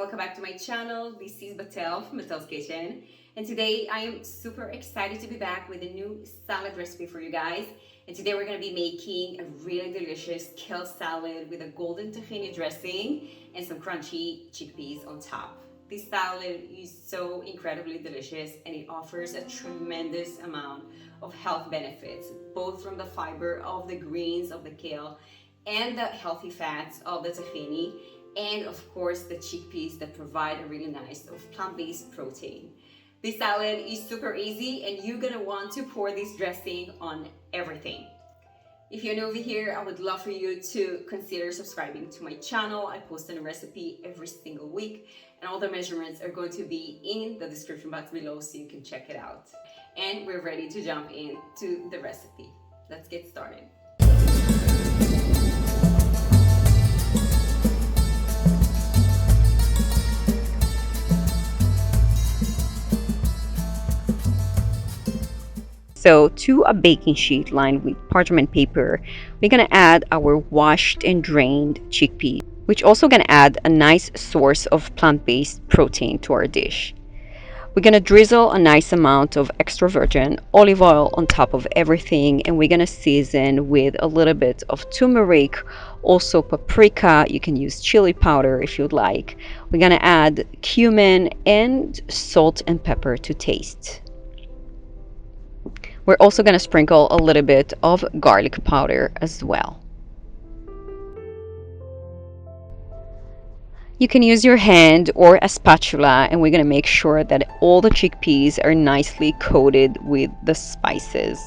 welcome back to my channel. This is Batel from Batel's Kitchen, and today I am super excited to be back with a new salad recipe for you guys. And today we're going to be making a really delicious kale salad with a golden tahini dressing and some crunchy chickpeas on top. This salad is so incredibly delicious and it offers a tremendous amount of health benefits, both from the fiber of the greens of the kale and the healthy fats of the tahini, and of course the chickpeas that provide a really nice of plant-based protein. This salad is super easy and you're gonna want to pour this dressing on everything. If you're new over here, I would love for you to consider subscribing to my channel. I post a recipe every single week and all the measurements are going to be in the description box below so you can check it out. And we're ready to jump into the recipe. Let's get started. So to a baking sheet lined with parchment paper, we're gonna add our washed and drained chickpeas, which also gonna add a nice source of plant-based protein to our dish. We're gonna drizzle a nice amount of extra virgin olive oil on top of everything, and we're gonna season with a little bit of turmeric, also paprika. You can use chili powder if you'd like. We're gonna add cumin and salt and pepper to taste. We're also going to sprinkle a little bit of garlic powder as well. You can use your hand or a spatula, and we're going to make sure that all the chickpeas are nicely coated with the spices.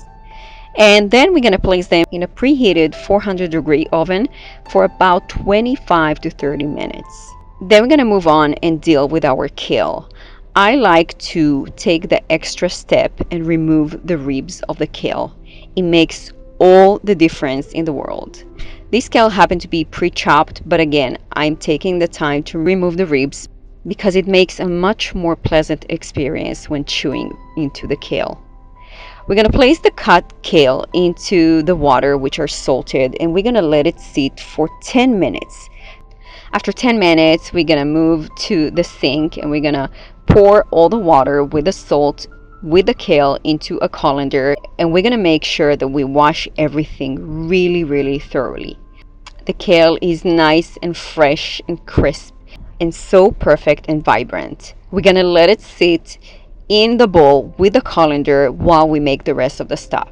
And then we're going to place them in a preheated 400-degree oven for about 25 to 30 minutes. Then we're going to move on and deal with our kale. I like to take the extra step and remove the ribs of the kale. It makes all the difference in the world. This kale happened to be pre-chopped, but again, I'm taking the time to remove the ribs because it makes a much more pleasant experience when chewing into the kale. We're going to place the cut kale into the water, which are salted, and we're going to let it sit for 10 minutes. After 10 minutes, we're going to move to the sink and we're going to pour all the water with the salt with the kale into a colander, and we're going to make sure that we wash everything really thoroughly. The kale is nice and fresh and crisp and so perfect and vibrant. We're going to let it sit in the bowl with the colander while we make the rest of the stuff.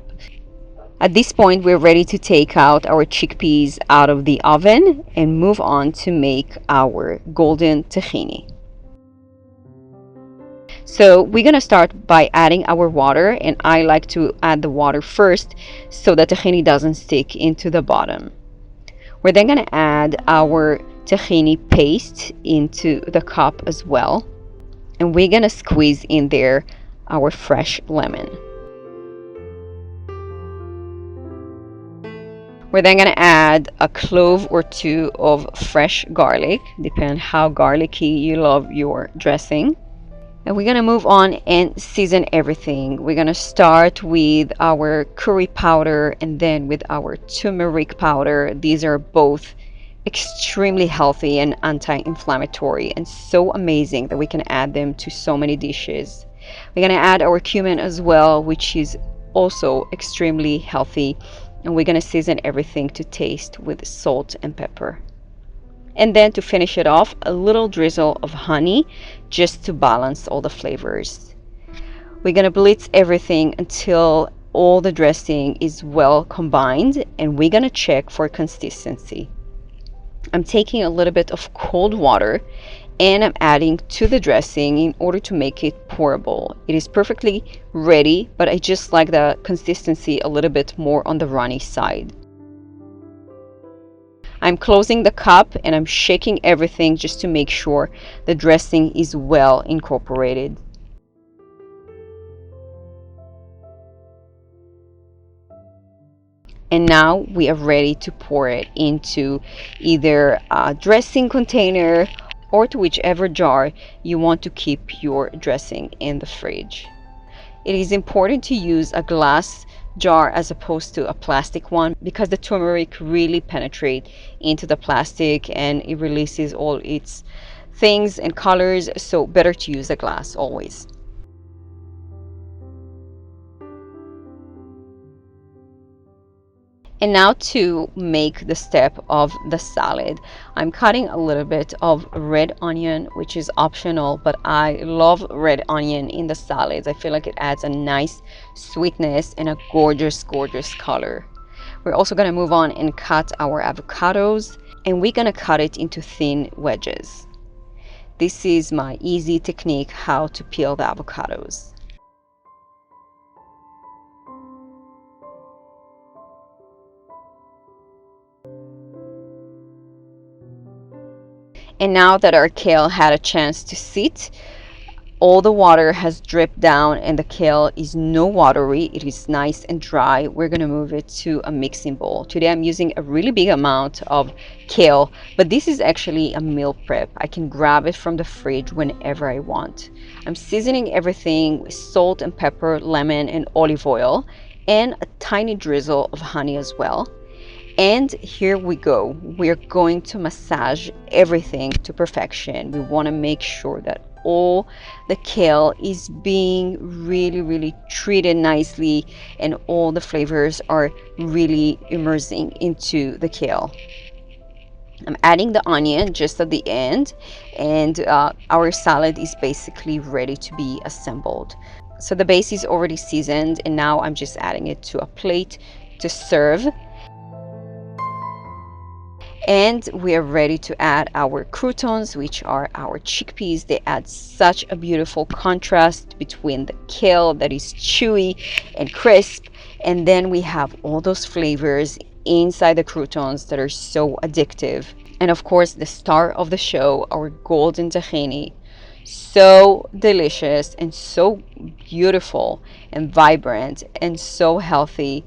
At this point, we're ready to take out our chickpeas out of the oven and move on to make our golden tahini. So we're going to start by adding our water, and I like to add the water first so that tahini doesn't stick into the bottom. We're then going to add our tahini paste into the cup as well, and we're going to squeeze in there our fresh lemon. We're then going to add a clove or two of fresh garlic, depending how garlicky you love your dressing. And we're going to move on and season everything. We're going to start with our curry powder and then with our turmeric powder. These are both extremely healthy and anti-inflammatory and so amazing that we can add them to so many dishes. We're going to add our cumin as well, which is also extremely healthy. And we're going to season everything to taste with salt and pepper. And then to finish it off, a little drizzle of honey just to balance all the flavors. We're going to blitz everything until all the dressing is well combined, and we're going to check for consistency. I'm taking a little bit of cold water and I'm adding to the dressing in order to make it pourable. It is perfectly ready, but I just like the consistency a little bit more on the runny side. I'm closing the cup and I'm shaking everything just to make sure the dressing is well incorporated. And now we are ready to pour it into either a dressing container or to whichever jar you want to keep your dressing in the fridge. It is important to use a glass jar as opposed to a plastic one because the turmeric really penetrates into the plastic and it releases all its things and colors, so better to use a glass always. And now to make the step of the salad, I'm cutting a little bit of red onion, which is optional, but I love red onion in the salads. I feel like it adds a nice sweetness and a gorgeous, gorgeous color. We're also gonna move on and cut our avocados, and we're gonna cut it into thin wedges. This is my easy technique how to peel the avocados. And now that our kale had a chance to sit, all the water has dripped down and the kale is no watery. It is nice and dry. We're gonna move it to a mixing bowl. Today I'm using a really big amount of kale, but this is actually a meal prep. I can grab it from the fridge whenever I want. I'm seasoning everything with salt and pepper, lemon and olive oil, and a tiny drizzle of honey as well. And here we go. We're going to massage everything to perfection. We want to make sure that all the kale is being really, really treated nicely and all the flavors are really immersing into the kale. I'm adding the onion just at the end, and our salad is basically ready to be assembled. So the base is already seasoned, and now I'm just adding it to a plate to serve. And we are ready to add our croutons, which are our chickpeas. They add such a beautiful contrast between the kale that is chewy and crisp, and then we have all those flavors inside the croutons that are so addictive. And of course, the star of the show, our golden tahini. So delicious and so beautiful and vibrant and so healthy.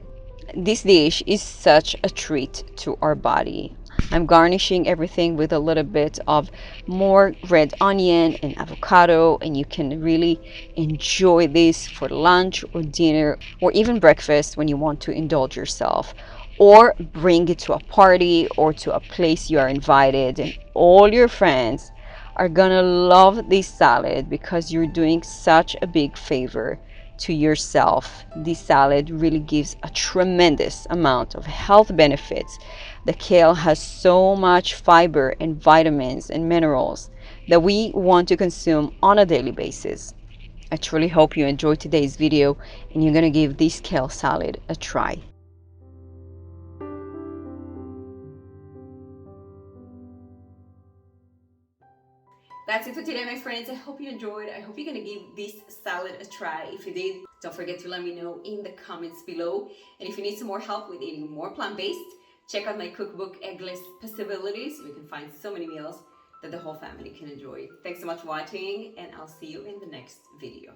This dish is such a treat to our body. I'm garnishing everything with a little bit of more red onion and avocado, and you can really enjoy this for lunch or dinner or even breakfast when you want to indulge yourself. Or bring it to a party or to a place you are invited, and all your friends are gonna love this salad because you're doing such a big favor to yourself. This salad really gives a tremendous amount of health benefits. The kale has so much fiber and vitamins and minerals that we want to consume on a daily basis. I truly hope you enjoyed today's video and you're gonna give this kale salad a try. That's it for today, my friends. I hope you enjoyed. I hope you're gonna give this salad a try. If you did, don't forget to let me know in the comments below. And if you need some more help with eating more plant-based, check out my cookbook, Eggless Possibilities. You can find so many meals that the whole family can enjoy. Thanks so much for watching, and I'll see you in the next video.